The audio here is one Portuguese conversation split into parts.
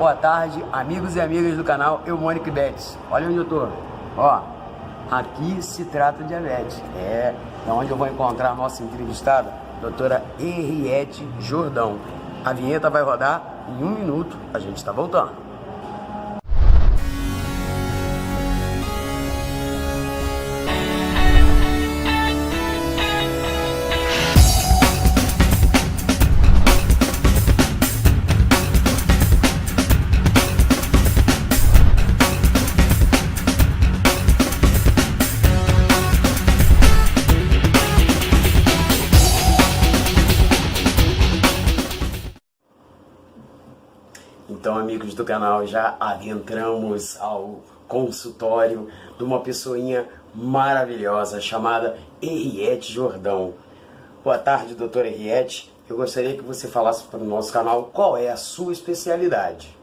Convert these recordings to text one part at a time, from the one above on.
Boa tarde, amigos e amigas do canal Eumonic Diabetes. Olha onde eu tô. Ó, aqui se trata de diabetes. É onde eu vou encontrar a nossa entrevistada, doutora Henriette Jordão. A vinheta vai rodar em 1 minuto. A gente está voltando. Então, amigos do canal, já adentramos ao consultório de uma pessoinha maravilhosa chamada Henriette Jordão. Boa tarde, doutora Henriette. Eu gostaria que você falasse para o nosso canal qual é a sua especialidade.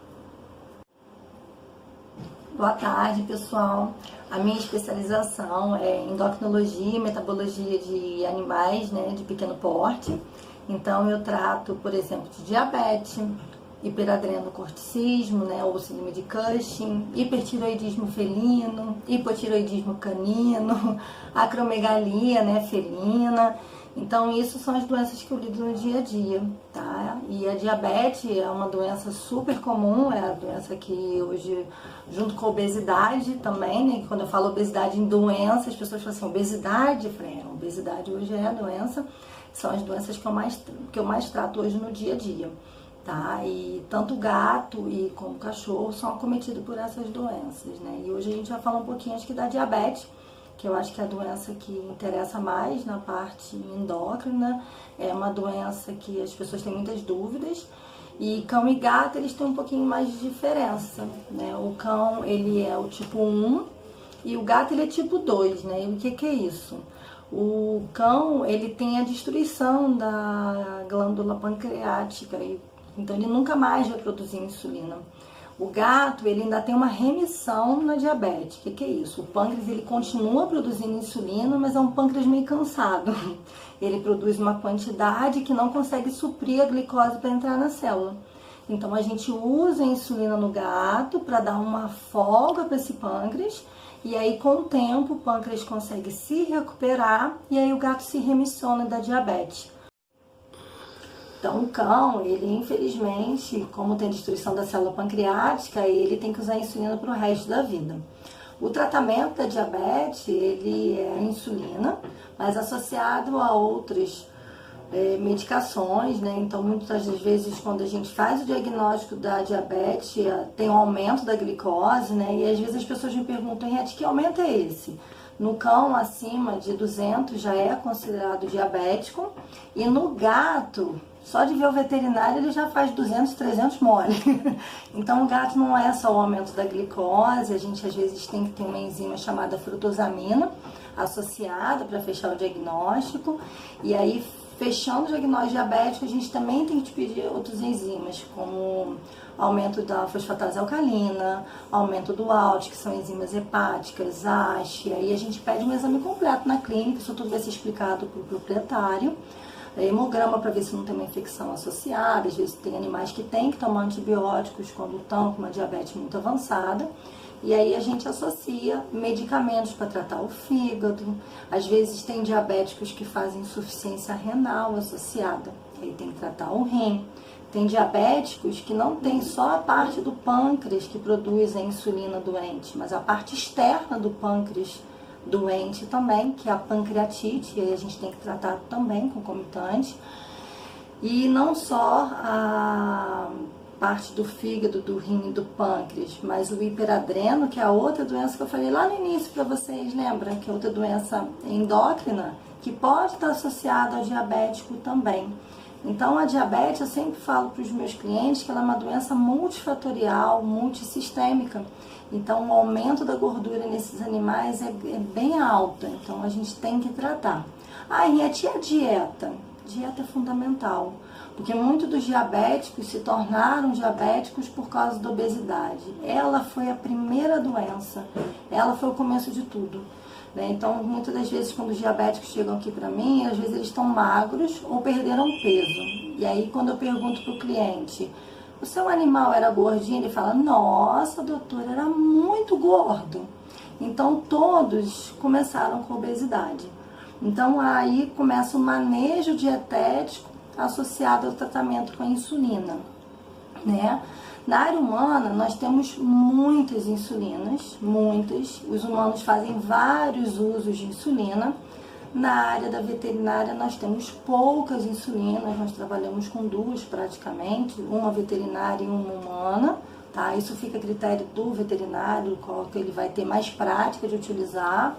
Boa tarde, pessoal. A minha especialização é endocrinologia e metabologia de animais, de pequeno porte. Então, eu trato, por exemplo, de diabetes, hiperadrenocorticismo, ou síndrome de Cushing, hipertiroidismo felino, hipotiroidismo canino, acromegalia, felina. Então, isso são as doenças que eu lido no dia a dia, tá? E a diabetes é uma doença super comum, é a doença que hoje, junto com a obesidade também, quando eu falo obesidade em doença, as pessoas falam assim, obesidade? Eu falei, obesidade hoje é a doença, são as doenças que eu mais trato hoje no dia a dia. Tá? E tanto o gato e como o cachorro são acometidos por essas doenças, E hoje a gente vai falar um pouquinho, acho que da diabetes, que eu acho que é a doença que interessa mais na parte endócrina, é uma doença que as pessoas têm muitas dúvidas, e cão e gato, eles têm um pouquinho mais de diferença, O cão, ele é o tipo 1, e o gato, ele é tipo 2, E o que é isso? O cão, ele tem a destruição da glândula pancreática, então ele nunca mais vai produzir insulina. O gato, ele ainda tem uma remissão na diabetes. O que é isso? O pâncreas, ele continua produzindo insulina, mas é um pâncreas meio cansado. Ele produz uma quantidade que não consegue suprir a glicose para entrar na célula. Então a gente usa a insulina no gato para dar uma folga para esse pâncreas, e aí com o tempo o pâncreas consegue se recuperar e aí o gato se remissiona da diabetes. Então, o cão, ele infelizmente, como tem destruição da célula pancreática, ele tem que usar insulina para o resto da vida. O tratamento da diabetes, ele é a insulina, mas associado a outras medicações, Então, muitas das vezes, quando a gente faz o diagnóstico da diabetes, tem um aumento da glicose, E às vezes as pessoas me perguntam, Henriette, que aumento é esse? No cão, acima de 200 já é considerado diabético, e no gato, só de ver o veterinário, ele já faz 200, 300 mole. Então, o gato não é só o aumento da glicose, a gente às vezes tem que ter uma enzima chamada frutosamina associada para fechar o diagnóstico. E aí, fechando o diagnóstico diabético, a gente também tem que pedir outras enzimas, como aumento da fosfatase alcalina, aumento do ALT, que são enzimas hepáticas, ASH. E aí a gente pede um exame completo na clínica, isso tudo vai ser explicado para o proprietário. Hemograma para ver se não tem uma infecção associada, às vezes tem animais que têm que tomar antibióticos quando estão com uma diabetes muito avançada, e aí a gente associa medicamentos para tratar o fígado, às vezes tem diabéticos que fazem insuficiência renal associada, aí tem que tratar o rim, tem diabéticos que não tem só a parte do pâncreas que produz a insulina doente, mas a parte externa do pâncreas doente também, que é a pancreatite, e aí a gente tem que tratar também concomitante. E não só a parte do fígado, do rim e do pâncreas, mas o hiperadreno, que é a outra doença que eu falei lá no início para vocês, lembram? Que é outra doença endócrina, que pode estar associada ao diabético também. Então, a diabetes, eu sempre falo para os meus clientes que ela é uma doença multifatorial, multissistêmica. Então, o aumento da gordura nesses animais é bem alta, então a gente tem que tratar. Henriette, e a dieta? Dieta é fundamental, porque muitos dos diabéticos se tornaram diabéticos por causa da obesidade. Ela foi a primeira doença, ela foi o começo de tudo. Então, muitas das vezes, quando os diabéticos chegam aqui para mim, às vezes eles estão magros ou perderam peso. E aí, quando eu pergunto para o cliente o seu animal era gordinho, ele fala, nossa, doutor, era muito gordo. Então todos começaram com obesidade. Então aí começa o manejo dietético associado ao tratamento com a insulina, né? Na área humana, nós temos muitas insulinas, muitas. Os humanos fazem vários usos de insulina. Na área da veterinária, nós temos poucas insulinas, nós trabalhamos com duas praticamente, uma veterinária e uma humana, tá? Isso fica a critério do veterinário, qual que ele vai ter mais prática de utilizar.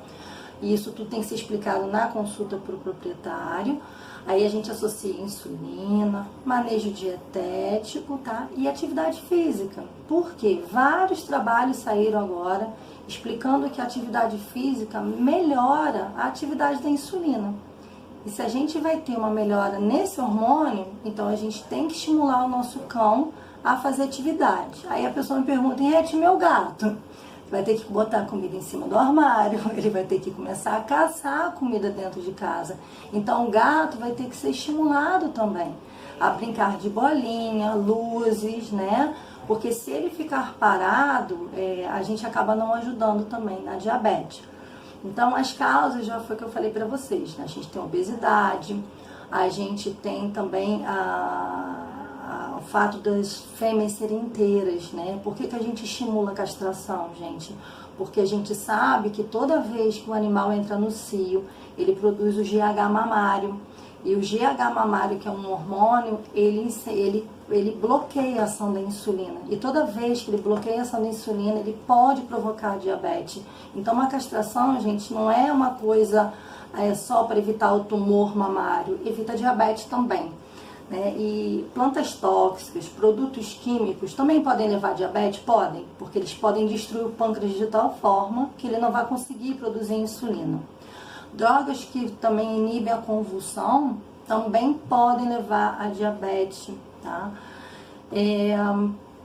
E isso tudo tem que ser explicado na consulta para o proprietário. Aí a gente associa insulina, manejo dietético, tá? E atividade física. Por quê? Vários trabalhos saíram agora explicando que a atividade física melhora a atividade da insulina. E se a gente vai ter uma melhora nesse hormônio, então a gente tem que estimular o nosso cão a fazer atividade. Aí a pessoa me pergunta, Henriette, meu gato? Vai ter que botar comida em cima do armário, ele vai ter que começar a caçar a comida dentro de casa. Então o gato vai ter que ser estimulado também a brincar de bolinha, luzes, né? Porque se ele ficar parado, a gente acaba não ajudando também na diabetes. Então as causas já foi o que eu falei para vocês, né? A gente tem obesidade, a gente tem também o fato das fêmeas serem inteiras, né? Por que a gente estimula a castração, gente? Porque a gente sabe que toda vez que o animal entra no cio, ele produz o GH mamário. E o GH mamário, que é um hormônio, ele bloqueia a ação da insulina. E toda vez que ele bloqueia a ação da insulina, ele pode provocar diabetes. Então, uma castração, gente, não é uma coisa só para evitar o tumor mamário, evita diabetes também. Né? E plantas tóxicas, produtos químicos também podem levar a diabetes? Podem, porque eles podem destruir o pâncreas de tal forma que ele não vai conseguir produzir insulina. Drogas que também inibem a convulsão também podem levar a diabetes, tá?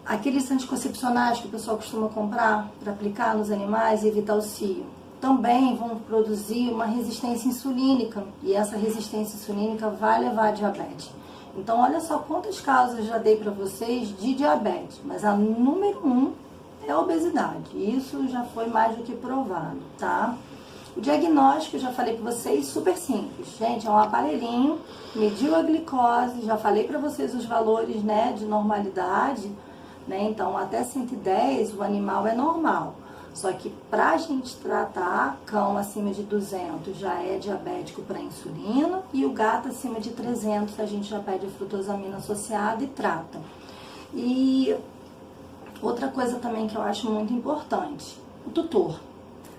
Aqueles anticoncepcionais que o pessoal costuma comprar para aplicar nos animais e evitar o cio, também vão produzir uma resistência insulínica, e essa resistência insulínica vai levar a diabetes. Então, olha só quantas causas eu já dei para vocês de diabetes, mas a número 1 é a obesidade. Isso já foi mais do que provado, tá? O diagnóstico, já falei para vocês, super simples. Gente, é um aparelhinho, mediu a glicose, já falei para vocês os valores, né, de normalidade, né? Então, até 110 o animal é normal. Só que para a gente tratar, cão acima de 200 já é diabético para insulina e o gato acima de 300 a gente já pede frutosamina associada e trata. E outra coisa também que eu acho muito importante, o tutor.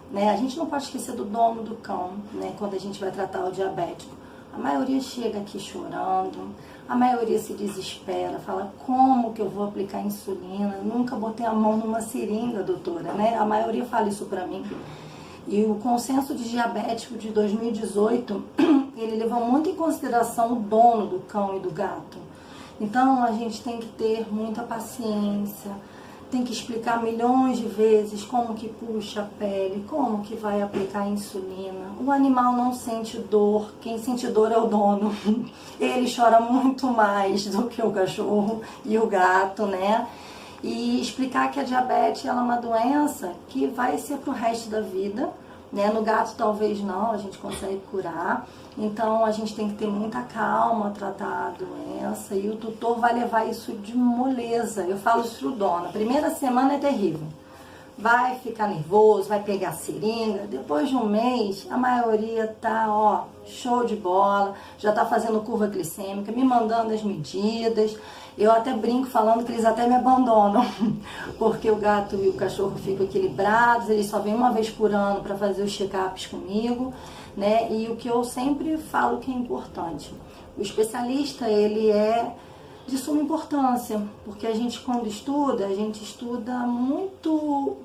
Né? A gente não pode esquecer do dono do cão, né? Quando a gente vai tratar o diabético. A maioria chega aqui chorando, a maioria se desespera, fala, como que eu vou aplicar insulina? Nunca botei a mão numa seringa, doutora, né? A maioria fala isso pra mim. E o consenso de diabético de 2018, ele levou muito em consideração o dono do cão e do gato. Então, a gente tem que ter muita paciência, tem que explicar milhões de vezes como que puxa a pele, como que vai aplicar a insulina. O animal não sente dor, quem sente dor é o dono. Ele chora muito mais do que o cachorro e o gato, né? E explicar que a diabetes ela é uma doença que vai ser pro resto da vida, né? No gato talvez não, a gente consegue curar. Então a gente tem que ter muita calma, tratar a doença, e o tutor vai levar isso de moleza. Eu falo isso pro dono, a primeira semana é terrível. Vai ficar nervoso, vai pegar a seringa, depois de um mês a maioria tá, ó, show de bola, já tá fazendo curva glicêmica, me mandando as medidas. Eu até brinco falando que eles até me abandonam, porque o gato e o cachorro ficam equilibrados, eles só vêm uma vez por ano para fazer os check-ups comigo, né? E o que eu sempre falo que é importante, o especialista, ele é de suma importância, porque a gente quando estuda, a gente estuda muito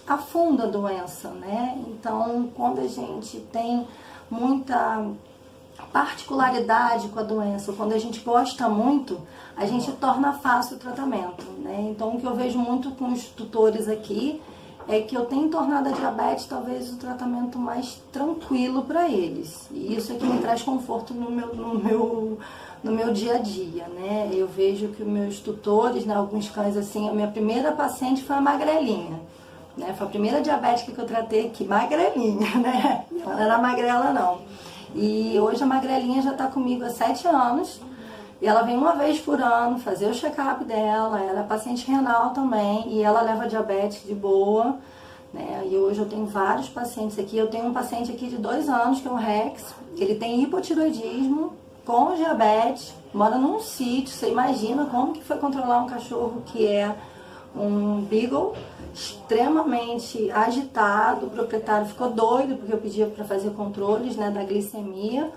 a fundo a doença, né? Então, quando a gente tem muita particularidade com a doença, quando a gente gosta muito, a gente torna fácil o tratamento, né? Então, o que eu vejo muito com os tutores aqui é que eu tenho tornado a diabetes talvez o tratamento mais tranquilo para eles. E isso é que me traz conforto no meu dia a dia, né? Eu vejo que os meus tutores, né, alguns cães assim, a minha primeira paciente foi a magrelinha, né? Foi a primeira diabética que eu tratei aqui, magrelinha, né? Ela não era magrela não. E hoje a magrelinha já está comigo há 7 anos. E ela vem uma vez por ano fazer o check-up dela, ela é paciente renal também, e ela leva diabetes de boa, né? E hoje eu tenho vários pacientes aqui, eu tenho um paciente aqui de 2 anos, que é o Rex, ele tem hipotiroidismo, com diabetes, mora num sítio, você imagina como que foi controlar um cachorro que é um Beagle, extremamente agitado, o proprietário ficou doido, porque eu pedia para fazer controles, né, da glicemia,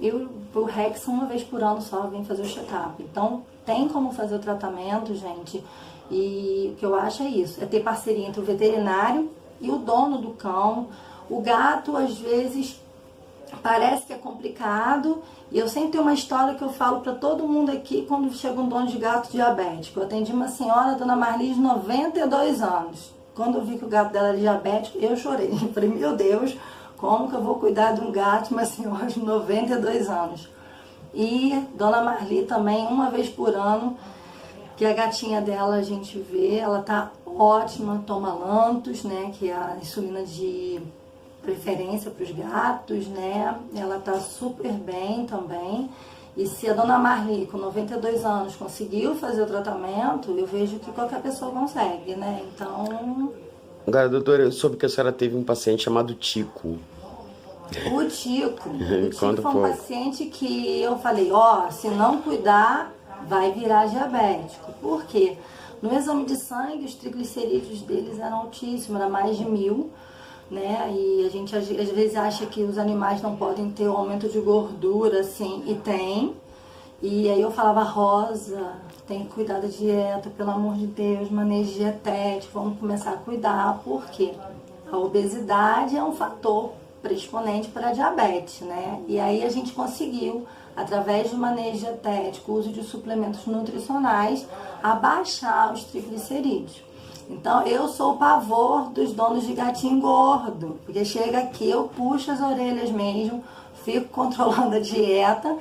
e o Rex uma vez por ano só vem fazer o check-up. Então tem como fazer o tratamento, gente, e o que eu acho é isso, é ter parceria entre o veterinário e o dono do cão. O gato às vezes parece que é complicado, e eu sempre tenho uma história que eu falo para todo mundo aqui quando chega um dono de gato diabético. Eu atendi uma senhora, dona Marli, de 92 anos. Quando eu vi que o gato dela era diabético, eu chorei. Eu falei, meu Deus, como que eu vou cuidar de um gato, uma senhora de 92 anos? E dona Marli também, uma vez por ano, que a gatinha dela a gente vê, ela tá ótima, toma Lantus, né, que é a insulina de preferência para os gatos, né, ela tá super bem também. E se a dona Marli, com 92 anos, conseguiu fazer o tratamento, eu vejo que qualquer pessoa consegue, né, então... Agora, doutora, eu soube que a senhora teve um paciente chamado Tico. O Tico Conta foi um um pouco. paciente que eu falei, ó, se não cuidar, vai virar diabético. Por quê? No exame de sangue, os triglicerídeos deles eram altíssimos, era mais de 1000, né? E a gente às vezes acha que os animais não podem ter um aumento de gordura, assim, e tem. E aí eu falava, Rosa, tem que cuidar da dieta, pelo amor de Deus, manejo dietético, vamos começar a cuidar, porque a obesidade é um fator predisponente para a diabetes, né? E aí a gente conseguiu, através de manejo dietético, uso de suplementos nutricionais, abaixar os triglicerídeos. Então eu sou o pavor dos donos de gatinho gordo, porque chega aqui, eu puxo as orelhas mesmo, fico controlando a dieta.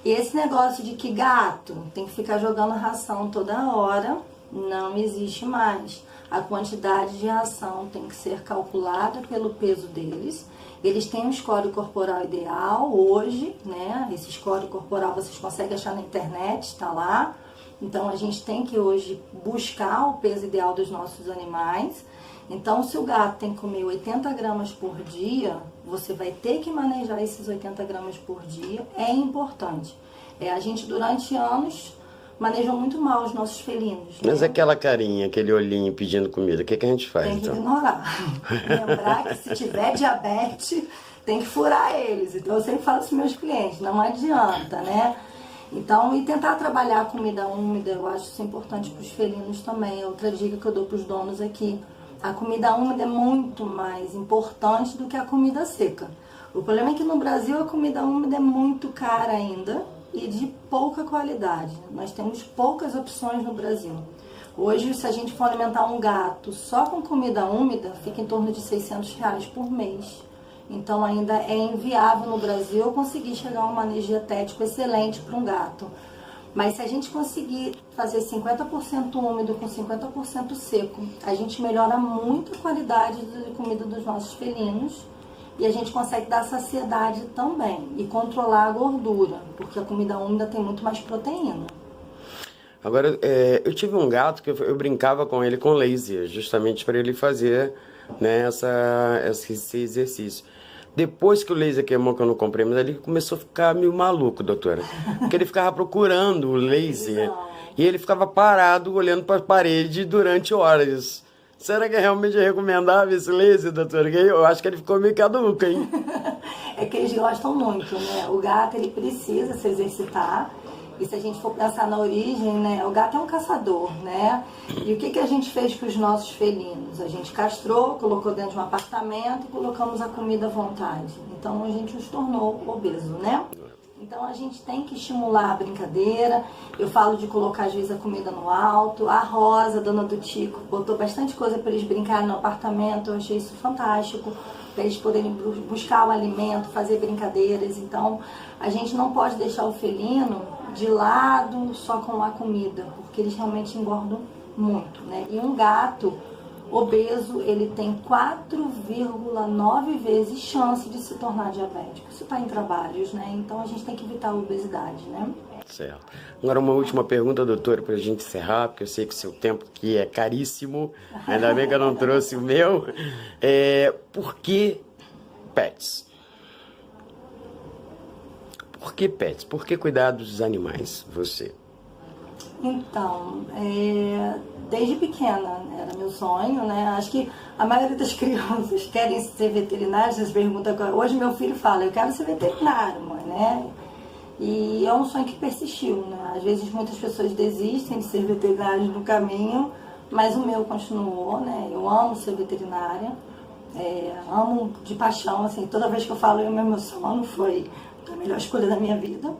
E esse negócio de que gato tem que ficar jogando ração toda hora, não existe mais. A quantidade de ração tem que ser calculada pelo peso deles. Eles têm um score corporal ideal hoje, né? Esse score corporal vocês conseguem achar na internet, está lá. Então a gente tem que hoje buscar o peso ideal dos nossos animais. Então, se o gato tem que comer 80 gramas por dia, você vai ter que manejar esses 80 gramas por dia. É importante. A gente, durante anos, manejou muito mal os nossos felinos. Mas né? aquela carinha, aquele olhinho pedindo comida, o que a gente faz, Tem que então? ignorar. Lembrar que se tiver diabetes, tem que furar eles. Então, eu sempre falo para os meus clientes, não adianta, né? Então, e tentar trabalhar a comida úmida, eu acho isso importante para os felinos também. É outra dica que eu dou para os donos aqui. A comida úmida é muito mais importante do que a comida seca. O problema é que no Brasil a comida úmida é muito cara ainda e de pouca qualidade. Nós temos poucas opções no Brasil. Hoje, se a gente for alimentar um gato só com comida úmida, fica em torno de R$600 por mês. Então ainda é inviável no Brasil eu conseguir chegar a um manejo dietético excelente para um gato. Mas se a gente conseguir fazer 50% úmido com 50% seco, a gente melhora muito a qualidade de comida dos nossos felinos e a gente consegue dar saciedade também e controlar a gordura, porque a comida úmida tem muito mais proteína. Agora, eu tive um gato que eu brincava com ele com laser, justamente para ele fazer, né, esse exercício. Depois que o laser queimou, que eu não comprei, mas ele começou a ficar meio maluco, doutora. Porque ele ficava procurando o laser e ele ficava parado olhando para a parede durante horas. Será que é realmente recomendável esse laser, doutora? Eu acho que ele ficou meio caduco, hein? É que eles gostam muito, né? O gato, ele precisa se exercitar. E se a gente for pensar na origem, né? O gato é um caçador, né? E o que a gente fez com os nossos felinos? A gente castrou, colocou dentro de um apartamento e colocamos a comida à vontade. Então a gente os tornou obeso, né? Então a gente tem que estimular a brincadeira. Eu falo de colocar às vezes a comida no alto. A Rosa, dona do Tico, botou bastante coisa para eles brincarem no apartamento. Eu achei isso fantástico, para eles poderem buscar o alimento, fazer brincadeiras. Então a gente não pode deixar o felino de lado só com a comida, porque eles realmente engordam muito, né? E um gato obeso, ele tem 4,9 vezes chance de se tornar diabético. Isso está em trabalhos, né? Então a gente tem que evitar a obesidade, né? Certo. Agora uma última pergunta, doutora, para a gente encerrar, porque eu sei que o seu tempo aqui é caríssimo, ainda bem que eu não trouxe o meu. Por que pets? Por que pets? Por que cuidar dos animais, você? Então, desde pequena era meu sonho, né? Acho que a maioria das crianças querem ser veterinários, eles perguntam agora. Hoje meu filho fala, eu quero ser veterinário, mãe, né? E é um sonho que persistiu, né? Às vezes muitas pessoas desistem de ser veterinários no caminho, mas o meu continuou, né? Eu amo ser veterinária, amo de paixão, assim, toda vez que eu falo, eu me emociono, foi a melhor escolha da minha vida.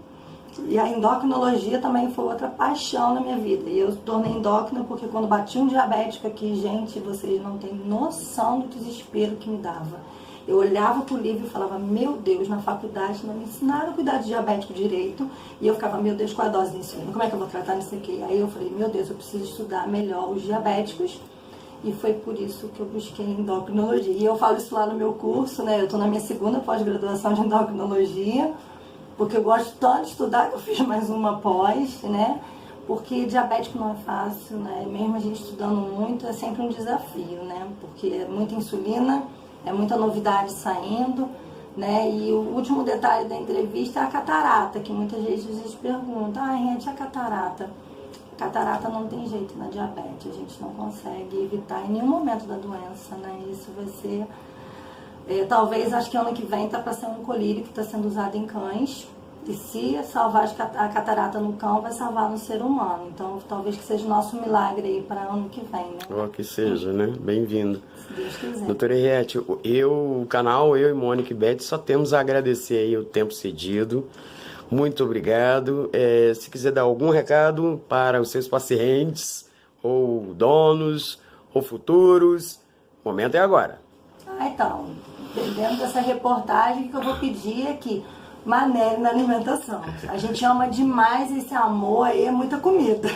E a endocrinologia também foi outra paixão na minha vida. E eu tornei endócrina porque quando bati um diabético aqui, gente, vocês não têm noção do desespero que me dava. Eu olhava pro livro e falava, meu Deus, na faculdade não me ensinaram a cuidar de diabético direito. E eu ficava, meu Deus, qual a dose de insulina? Como é que eu vou tratar nisso aqui? Aí eu falei, meu Deus, eu preciso estudar melhor os diabéticos. E foi por isso que eu busquei endocrinologia. E eu falo isso lá no meu curso, né? Eu tô na minha segunda pós-graduação de endocrinologia. Porque eu gosto tanto de estudar que eu fiz mais uma pós, né? Porque diabético não é fácil, né? Mesmo a gente estudando muito, é sempre um desafio, né? Porque é muita insulina, é muita novidade saindo, né? E o último detalhe da entrevista é a catarata, que muitas vezes a gente pergunta, gente, a catarata? Catarata não tem jeito na diabetes, a gente não consegue evitar em nenhum momento da doença, né? Isso vai ser... talvez, acho que ano que vem tá para ser um colírio que está sendo usado em cães. E se salvar a catarata no cão, vai salvar no ser humano. Então, talvez que seja o nosso milagre aí para ano que vem, né? Que seja, né? Bem-vindo. Se Deus quiser. Doutora Henriette, o canal, eu e Mônica e Beth, só temos a agradecer aí o tempo cedido. Muito obrigado. Se quiser dar algum recado para os seus pacientes, ou donos, ou futuros, o momento é agora. Então, dentro dessa reportagem, o que eu vou pedir é que maneire na alimentação. A gente ama demais esse amor aí, é muita comida.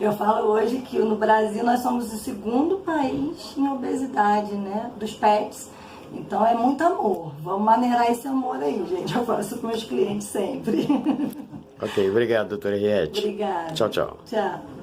Eu falo hoje que no Brasil nós somos o segundo país em obesidade, né, dos pets. Então é muito amor. Vamos maneirar esse amor aí, gente. Eu faço com meus clientes sempre. Ok, obrigado, doutora Henriette. Obrigada. Tchau, tchau. Tchau.